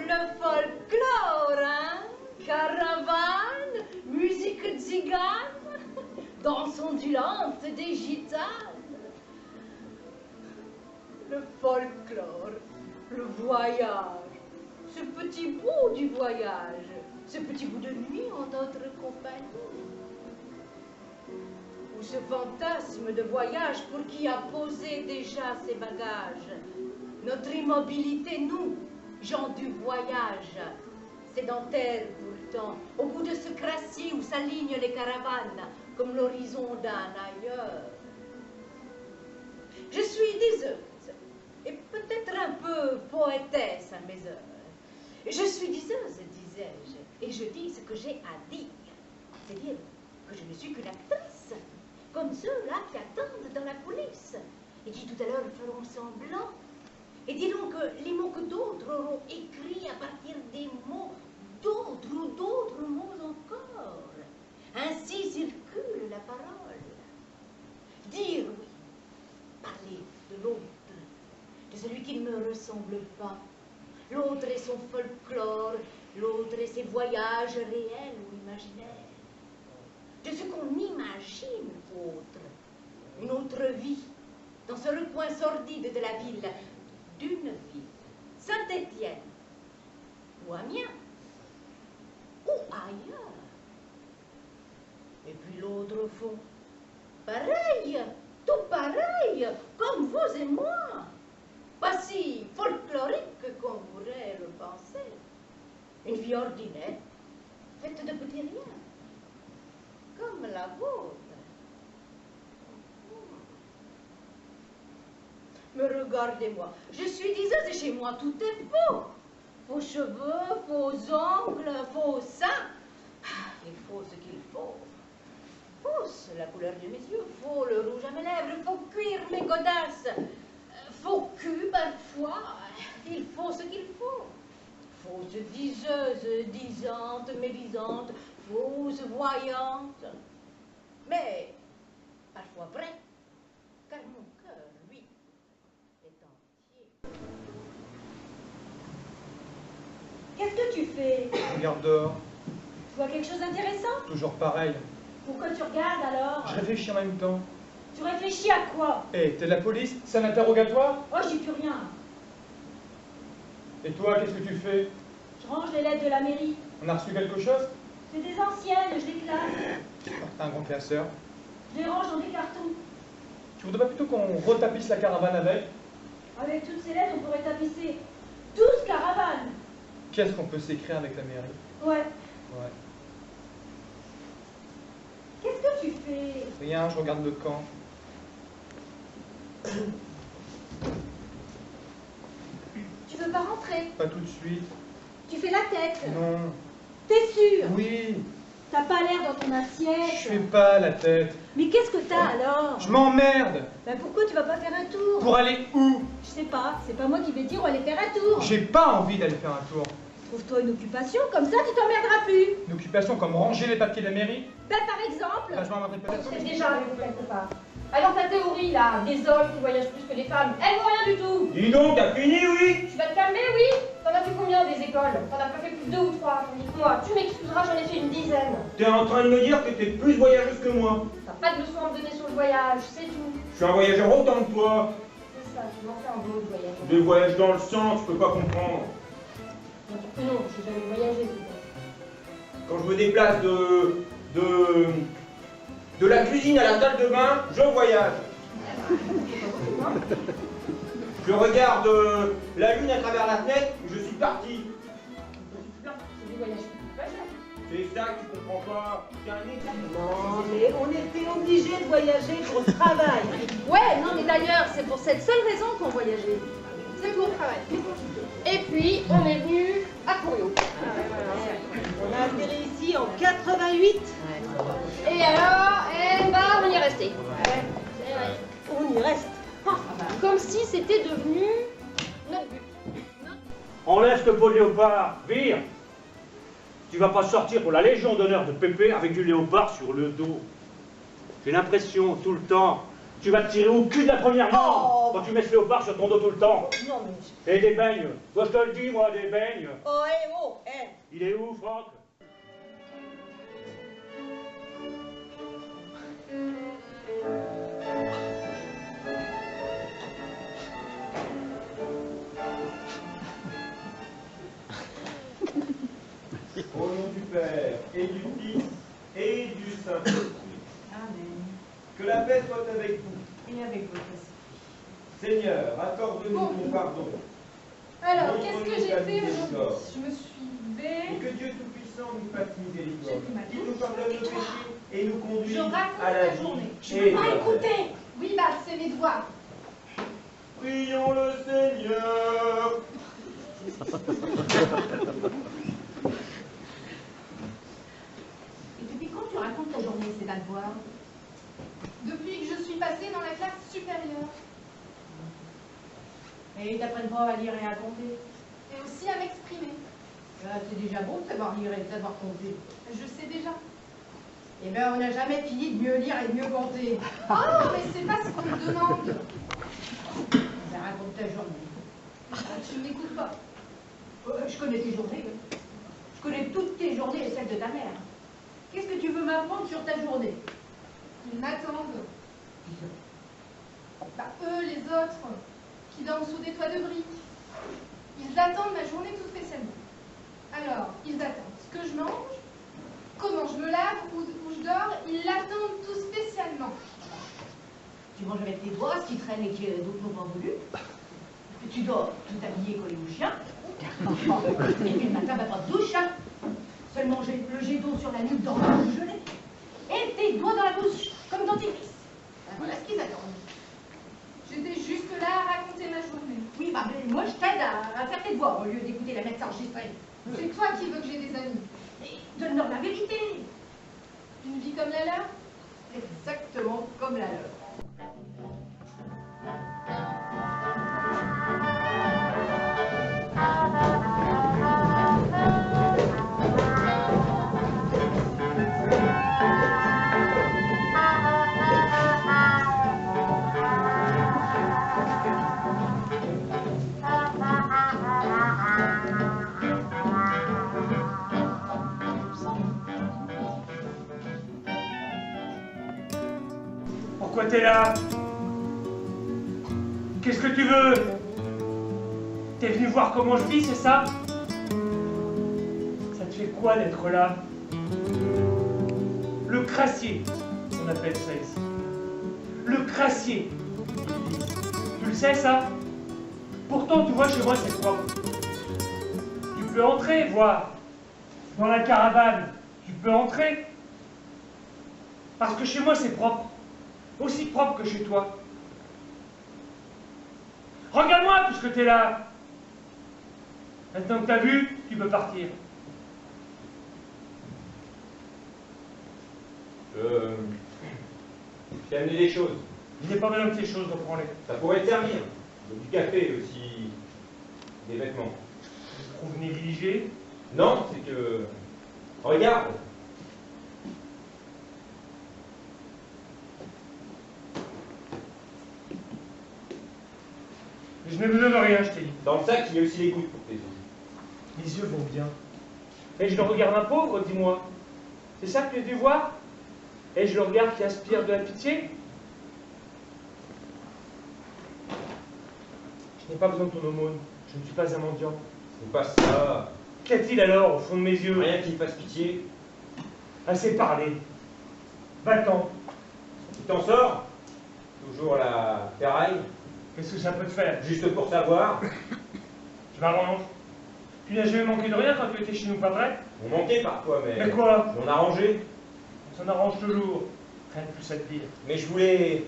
le folklore, hein? Caravane, musique tzigane, danse ondulante des gitanes. Le folklore, le voyage, ce petit bout du voyage, ce petit bout de nuit en notre compagnie. Ou ce fantasme de voyage pour qui a posé déjà ses bagages. Notre immobilité, nous, gens du voyage, sédentaires pourtant, au bout de ce crassier où s'alignent les caravanes, comme l'horizon d'un ailleurs. Je suis diseuse, et peut-être un peu poétesse à mes heures. Je suis diseuse, disais-je, et je dis ce que j'ai à dire. C'est dire que je ne suis qu'une actrice, comme ceux-là qui attendent dans la coulisse, et qui tout à l'heure feront semblant, et diront que les mots que d'autres auront écrits à partir des mots d'autres ou d'autres mots encore. Ainsi circule la parole. Dire oui, parler de l'autre, de celui qui ne me ressemble pas. L'autre et son folklore, l'autre et ses voyages réels ou imaginaires. De ce qu'on imagine autre, une autre vie, dans ce recoin sordide de la ville, d'une ville, Saint-Étienne, ou Amiens, ou ailleurs. Et puis l'autre au fond, pareil, tout pareil, comme vous et moi, pas si folklorique qu'on pourrait le penser. Une vie ordinaire, faite de petits riens, comme la vôtre. Mais regardez-moi, je suis diseuse et chez moi tout est faux. Faux cheveux, faux ongles, faux seins. Il faut ce qu'il faut. Fausse la couleur de mes yeux, faux le rouge à mes lèvres, faux cuir mes godasses, faux cul parfois. Il faut ce qu'il faut. Fausse diseuse, disante, médisante, fausse voyante. Mais parfois vrai, car mon cœur, lui, est entier. Qu'est-ce que tu fais? Regarde dehors. Tu vois quelque chose d'intéressant? Toujours pareil. Pourquoi tu regardes alors? Je réfléchis en même temps. Tu réfléchis à quoi? Hé, t'es de la police? C'est un interrogatoire? Oh, j'y plus rien. Et toi, qu'est-ce que tu fais? Je range les lettres de la mairie. On a reçu quelque chose? C'est des anciennes, je les classe. T'es un grand classeur. Je les range dans des cartons. Tu voudrais pas plutôt qu'on retapisse la caravane avec? Avec toutes ces lettres, on pourrait tapisser 12 caravanes. Qu'est-ce qu'on peut s'écrire avec la mairie? Ouais. Ouais. Qu'est-ce que tu fais? Rien, je regarde le camp. Tu veux pas rentrer? Pas tout de suite. Tu fais la tête? Non. T'es sûr? Oui. T'as pas l'air dans ton assiette. Je fais pas la tête. Mais qu'est-ce que t'as alors? Je m'emmerde. Ben pourquoi tu vas pas faire un tour? Pour aller où? Je sais pas, c'est pas moi qui vais te dire où aller faire un tour. J'ai pas envie d'aller faire un tour. Trouve-toi une occupation, comme ça tu t'emmerderas plus. Une occupation comme ranger les papiers de la mairie? Ben par exemple. Bah, je m'emmerderai peut-être. C'est déjà arrivé quelque part. Alors ta théorie là, des hommes qui voyagent plus que les femmes, elles vaut rien du tout. Dis donc, t'as fini, oui? Tu vas te calmer, oui? T'en as fait combien des écoles? T'en as pas fait plus de 2 ou 3, tandis que moi, tu m'excuseras, j'en ai fait une dizaine. T'es en train de me dire que t'es plus voyageuse que moi. T'as pas de leçon à me donner sur le voyage, c'est tout. Je suis un voyageur autant que toi. C'est ça, tu m'en fais un beau de voyage. Des voyages dans le sang, tu peux pas comprendre. Bien sûr que non, j'ai jamais voyagé, peut-être. Quand je me déplace de la cuisine à la salle de bain, je voyage. Je regarde la lune à travers la fenêtre, je suis parti. C'est du voyage plus C'est ça que tu comprends pas. C'est un exemple. Non, mais on était obligés de voyager pour le travail. Ouais, non, mais d'ailleurs, c'est pour cette seule raison qu'on voyageait. C'est pour le travail. Et puis, on est venu à Couriot. On a atterri ici en 88. Et alors, on y est resté. On y reste. Comme si c'était devenu notre but. Enlève ce beau léopard, vire. Tu vas pas sortir pour la Légion d'honneur de Pépé avec du léopard sur le dos. J'ai l'impression tout le temps Tu vas te tirer au cul de la première main quand tu mets ce léopard sur ton dos tout le temps. Non, mais... Et des beignes. Toi, je te le dis, moi, des beignes. Oh, eh, oh, eh. Il est où, Franck? Au nom du Père, et du Fils, et du Saint-Esprit. Amen. Que la paix soit avec vous. Et avec votre esprit. Seigneur, accorde-nous Bon. ton pardon. Alors, Montre-nous qu'est-ce que j'ai ta fait aujourd'hui? miséricorde. Je me suis Et levée. que Dieu Tout-Puissant nous fasse miséricorde, J'ai pris ma qu'il douche. nous pardonne nos Et toi? péchés et nous conduise Je raconte à la la vie. journée. Je et peux pas la écouter. Oui, bah, c'est mes devoirs. Prions le Seigneur. Et depuis quand tu racontes ta journée, c'est à voir? Depuis que je suis passée dans la classe supérieure. Et ils t'apprennent pas à lire et à compter. Et aussi à m'exprimer. C'est déjà bon de savoir lire et de savoir compter. Je sais déjà. Eh bien, on n'a jamais fini de mieux lire et de mieux compter. Oh, mais c'est pas ce qu'on me demande. Ça raconte ta journée. Tu m'écoutes pas. Je connais tes journées. Je connais toutes tes journées et celles de ta mère. Qu'est-ce que tu veux m'apprendre sur ta journée? Ils m'attendent. Bah, eux, les autres, qui dorment sous des toits de briques. Ils attendent ma journée tout spécialement. Alors, ils attendent ce que je mange, comment je me lave, où je dors, ils l'attendent tout spécialement. Tu manges avec tes doigts, ce qui traîne et que d'autres n'ont pas voulu. Tu dors tout habillé collé au chien. Et puis le matin, bah, pas de douche. Hein. Seulement le jet d'eau sur la nuque dans le gelé. Et tes doigts dans la bouche, comme dentifrice. Voilà ce qu'ils attendent. J'étais juste là à raconter ma journée. Oui, bah, mais moi je t'aide à faire tes devoirs au lieu d'écouter la médecin enregistrée. C'est toi qui veux que j'ai des amis. Et donne-leur la vérité. Une vie comme la leur. Exactement comme la leur. Pourquoi t'es là? Qu'est-ce que tu veux? T'es venu voir comment je vis, c'est ça? Ça te fait quoi d'être là? Le crassier, on appelle ça ici. Le crassier. Tu le sais, ça? Pourtant, tu vois, chez moi, c'est propre. Tu peux entrer, voir. Dans la caravane, tu peux entrer. Parce que chez moi, c'est propre. Aussi propre que chez toi. Regarde-moi puisque t'es là. Maintenant que t'as vu, tu peux partir. J'ai amené des choses. Il n'est pas besoin de ces choses, reprends-les. Ça pourrait te servir. Du café aussi. Des vêtements. Je trouve négligé. Non, c'est que... Regarde. Je n'ai besoin de rien, je t'ai dit. Dans le sac, il y a aussi les gouttes pour tes yeux. Les yeux vont bien. Et je le regarde un pauvre, dis-moi. C'est ça que tu as dû voir? Et je le regarde qui aspire de la pitié? Je n'ai pas besoin de ton aumône. Je ne suis pas un mendiant. C'est pas ça. Qu'y a-t-il alors au fond de mes yeux? Rien qui me fasse pitié. Assez parlé. Va-t'en. Tu t'en sors? Toujours la ferraille. Qu'est-ce que ça peut te faire? Juste pour savoir. Je m'arrange. Tu n'as jamais manqué de rien quand tu étais chez nous, pas vrai? On manquait parfois, mais... Mais quoi? On arrangeait. On s'en arrange toujours. Rien de plus à te dire. Mais je voulais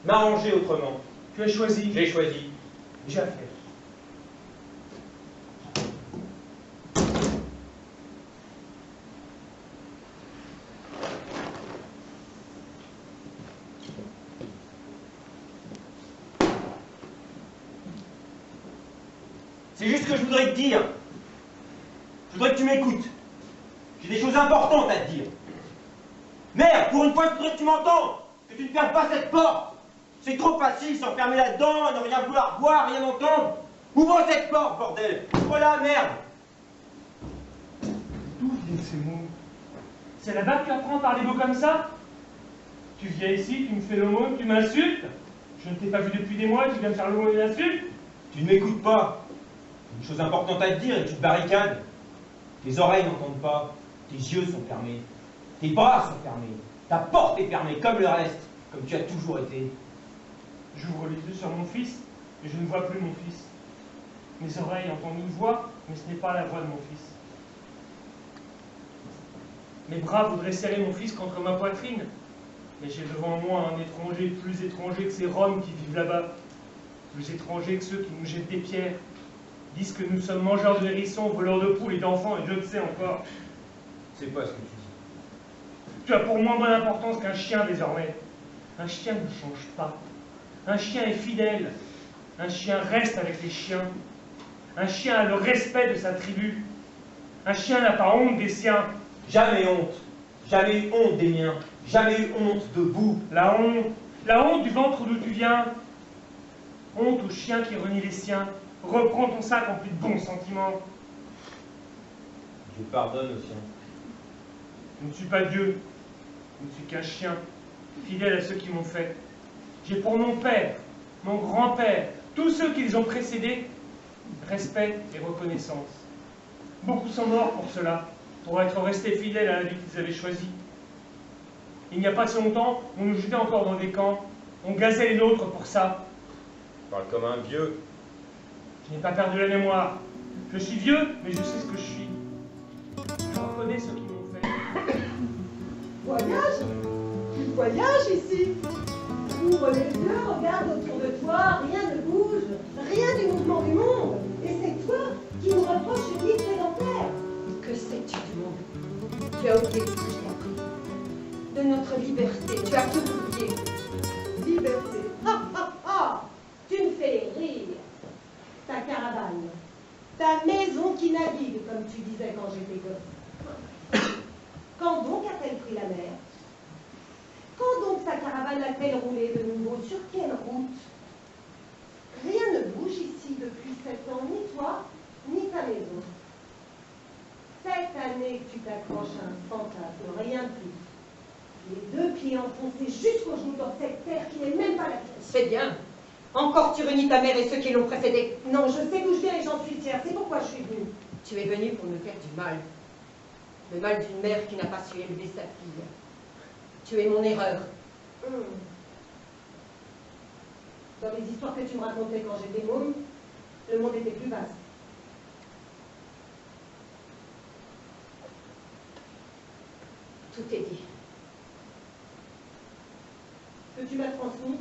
m'arranger autrement. Tu as choisi. J'ai choisi. J'ai affaire. C'est juste que je voudrais te dire. Je voudrais que tu m'écoutes. J'ai des choses importantes à te dire. Merde, pour une fois, je voudrais que tu m'entendes. Que tu ne fermes pas cette porte. C'est trop facile s'enfermer là-dedans, ne rien vouloir voir, rien entendre. Ouvre cette porte, bordel. Ouvre-la, merde. D'où viennent ces mots? C'est là-bas que tu apprends à parler mots comme ça? Tu viens ici, tu me fais l'aumône, tu m'insultes? Je ne t'ai pas vu depuis des mois, tu viens me faire l'aumône et l'insulte? Tu ne m'écoutes pas. J'ai une chose importante à te dire et tu te barricades. Tes oreilles n'entendent pas. Tes yeux sont fermés. Tes bras sont fermés. Ta porte est fermée, comme le reste. Comme tu as toujours été. J'ouvre les yeux sur mon fils, et je ne vois plus mon fils. Mes oreilles entendent une voix, mais ce n'est pas la voix de mon fils. Mes bras voudraient serrer mon fils contre ma poitrine, mais j'ai devant moi un étranger plus étranger que ces Roms qui vivent là-bas, plus étranger que ceux qui nous jettent des pierres, disent que nous sommes mangeurs de hérissons, voleurs de poules et d'enfants, et je ne sais encore. C'est pas ce que tu dis. Tu as pour moi moins d'importance qu'un chien désormais. Un chien ne change pas. Un chien est fidèle. Un chien reste avec les chiens. Un chien a le respect de sa tribu. Un chien n'a pas honte des siens. Jamais honte. Jamais eu honte des miens. Jamais eu honte de vous. La honte du ventre d'où tu viens. Honte au chien qui renie les siens. Reprends ton sac empli de bons sentiments. Je pardonne aux siens. Je ne suis pas Dieu. Je ne suis qu'un chien, fidèle à ceux qui m'ont fait. J'ai pour mon père, mon grand-père, tous ceux qui les ont précédés, respect et reconnaissance. Beaucoup sont morts pour cela, pour être restés fidèles à la vie qu'ils avaient choisie. Il n'y a pas si longtemps, on nous jetait encore dans des camps, on gazait les nôtres pour ça. Tu parles comme un vieux. Je n'ai pas perdu la mémoire. Je suis vieux, mais je sais ce que je suis. Je reconnais ceux qui m'ont fait. Voyage? Tu voyages ici? Ouvre les yeux, regarde autour de toi, rien ne bouge, rien du mouvement du monde. Et c'est toi qui nous reproches une vie sédentaire. Que sais-tu du monde? Tu as oublié tout ce que je t'ai appris. De notre liberté, tu as tout oublié. Liberté? Ha ha ha! Tu me fais rire. Ta caravane, ta maison qui navigue, comme tu disais quand j'étais gosse. Quand donc a-t-elle pris la mer? Quand donc sa caravane a-t-elle roulé de nouveau? Sur quelle route? Rien ne bouge ici depuis 7 ans, ni toi, ni ta maison. Cette année que tu t'accroches à un fantasme, rien de plus. Les deux pieds enfoncés jusqu'aux genoux dans cette terre qui n'est même pas la tienne. C'est bien. Encore tu renies ta mère et ceux qui l'ont précédée. Non, je sais d'où je viens et j'en suis fière. C'est pourquoi je suis venue. Tu es venue pour me faire du mal. Le mal d'une mère qui n'a pas su élever sa fille. Tu es mon erreur. Dans les histoires que tu me racontais quand j'étais môme, le monde était plus vaste. Tout est dit. Ce que tu m'as transmis,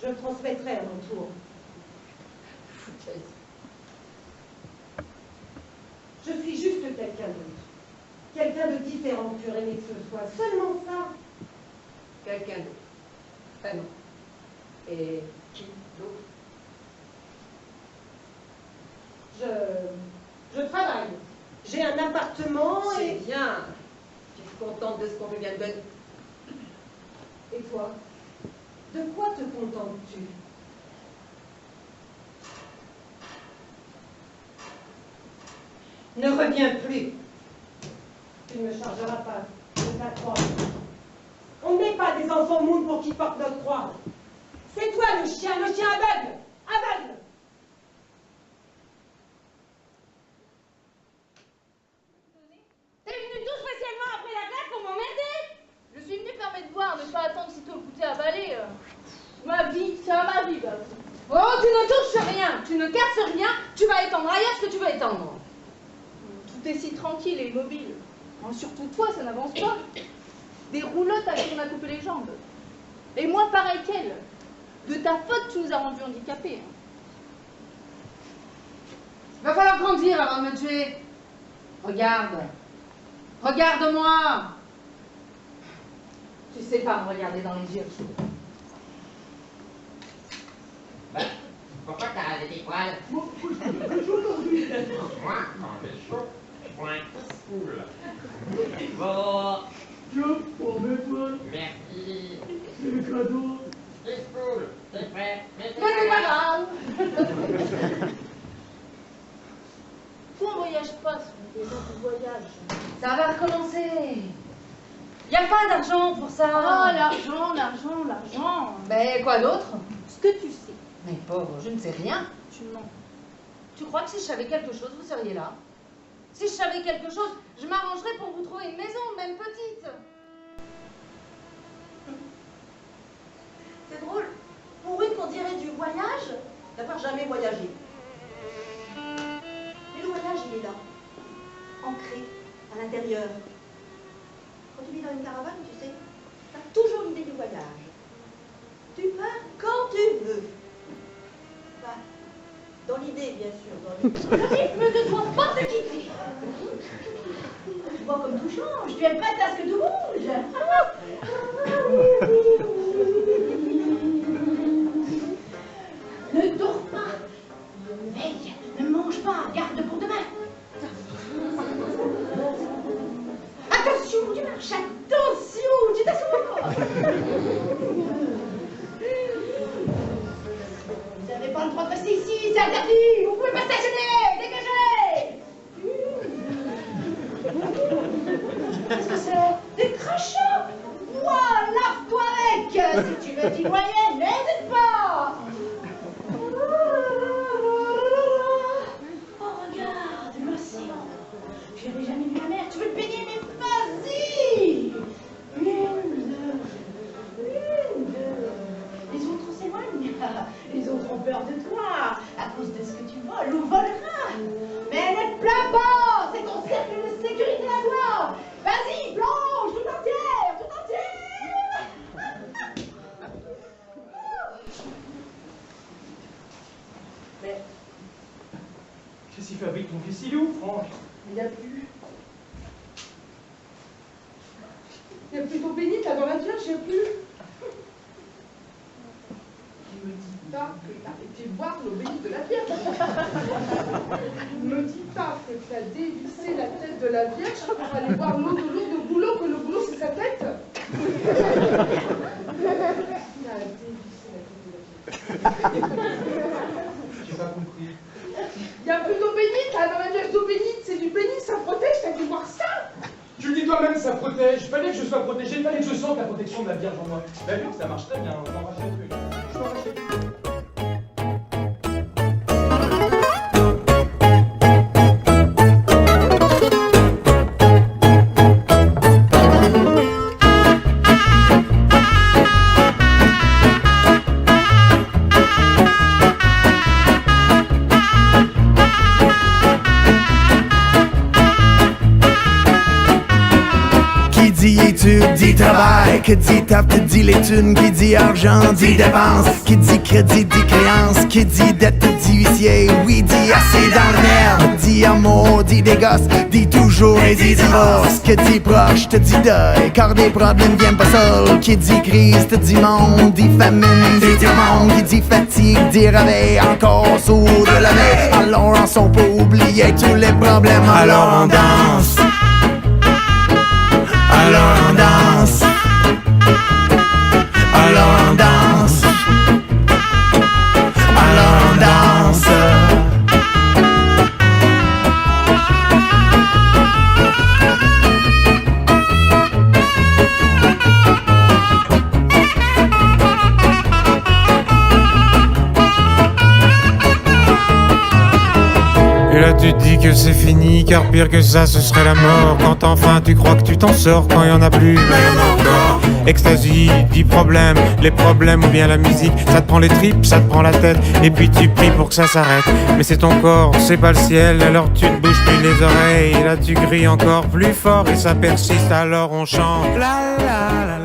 je le transmettrai à mon tour. Foutaise. Je suis juste quelqu'un d'autre. Quelqu'un de différent que tu aurais aimé que ce soit. Seulement ça. Quelqu'un d'autre. Vraiment. Et qui d'autre? Je travaille. J'ai un appartement et... C'est bien. Tu es contente de ce qu'on vient de donner. Et toi? De quoi te contentes-tu? Ne reviens plus. Tu ne me chargeras pas de ta croix. On ne met pas des enfants moules pour qu'ils portent notre croix. C'est toi le chien aveugle. Aveugle. T'es venu tout spécialement après la classe pour m'emmerder? Je suis venue faire mes devoirs, ne pas attendre sitôt le goûter avalé. Ma vie, ça ma vie, bah. Oh, tu ne touches rien, tu ne casses rien, tu vas étendre ailleurs ce que tu veux étendre. Tout est si tranquille et immobile. Oh, surtout toi, ça n'avance pas. Des roulottes à qui on a coupé les jambes. Et moi, pareil qu'elle. De ta faute, tu nous as rendus handicapés. Va falloir grandir avant de me tuer. Regarde. Regarde-moi. Tu sais pas me regarder dans les yeux. Pourquoi t'as des poils? Moi, quand j'ai chaud, je prends un couscous. Bon. Je prends mes toiles. Merci. C'est le cadeau. C'est voyage. Ça va recommencer. Y a pas d'argent pour ça. Oh, l'argent, l'argent, l'argent. Mais quoi d'autre? Ce que tu sais. Mais pauvre, je ne sais rien. Tu mens. Tu crois que si je savais quelque chose, vous seriez là? Si je savais quelque chose, je m'arrangerais pour vous trouver une maison, même petite. C'est drôle. Pour une qu'on dirait du voyage, d'avoir jamais voyagé. Mais le voyage, il est là. Ancré à l'intérieur. Quand tu vis dans une caravane, tu sais, tu as toujours l'idée du voyage. Tu pars quand tu veux. Enfin, dans l'idée, bien sûr. Le rythme de ton pas te quitter. Tu vois comme tout change, tu aimes pas à ce que tout bouge. Ne dors pas. Veille, ne mange pas, garde pour demain. Attention, tu marches, attention, tu t'assois. Vous n'avez pas le droit de rester ici, c'est interdit. Vous pouvez pas stationner, dégagez. Qu'est-ce que c'est? Des crachats. Moi, lave-toi avec. Si tu veux t'y noyer, n'hésite pas. Oh, regarde, l'océan. Tu n'avais jamais vu la mer, tu veux te baigner, mais vas-y. Une, deux. Les autres s'éloignent. Les autres ont peur de toi. À cause de ce que tu voles ou voleras. Mais ne te plains pas, c'est ton cercle de sécurité à toi. Vas-y, plonge, tout entière, tout entière. Mais qu'est-ce qu'il fait avec ton fils? Il est où, Franck? Il n'y a plus. Il n'y a plus d'eau bénite là dans la vierge, il n'y a plus. Ne me dis pas que tu as été boire l'eau bénite de la vierge. Ne me dis pas que tu as dévissé la tête de la vierge pour aller boire l'eau de l'eau de boulot, que le boulot c'est sa tête. Tu as dévissé la tête de la vierge. J'ai pas compris. Il n'y a plus d'eau bénite là dans la vierge. D'eau bénite, c'est du bénit, ça protège, t'as dû voir ça. Tu le dis toi-même, ça protège. Fallait que je sois protégé, fallait que je sente la protection de la Vierge en moi. Bah vu que ça marche très bien, on va racheter le truc. Je vais en racheter. Dit travail, qui dit taf, te dit les thunes, qui dit argent, dit dépense, qui dit crédit, dit créance, qui dit dette, dit huissier, oui, dit assez dans le merde, dit amour, dit des gosses, dit toujours et dit divorce, qui dit proche, te dit deuil, car des problèmes viennent pas seuls, qui dit crise, te dit monde, dit famine, dit monde, qui dit fatigue, dit réveil, encore sourd de la veille, alors on s'en peut oublier tous les problèmes, alors on danse. Alors on danse. Alors on danse. Alors on danse. Et là tu te dis que c'est fini, car pire que ça ce serait la mort. Quand enfin tu crois que tu t'en sors, quand y en a plus, mais y en a encore. Extasie, 10 problèmes, les problèmes ou bien la musique. Ça te prend les tripes, ça te prend la tête, et puis tu pries pour que ça s'arrête. Mais c'est ton corps, c'est pas le ciel, alors tu ne bouges plus les oreilles. Et là tu cries encore plus fort et ça persiste, alors on chante. La la la.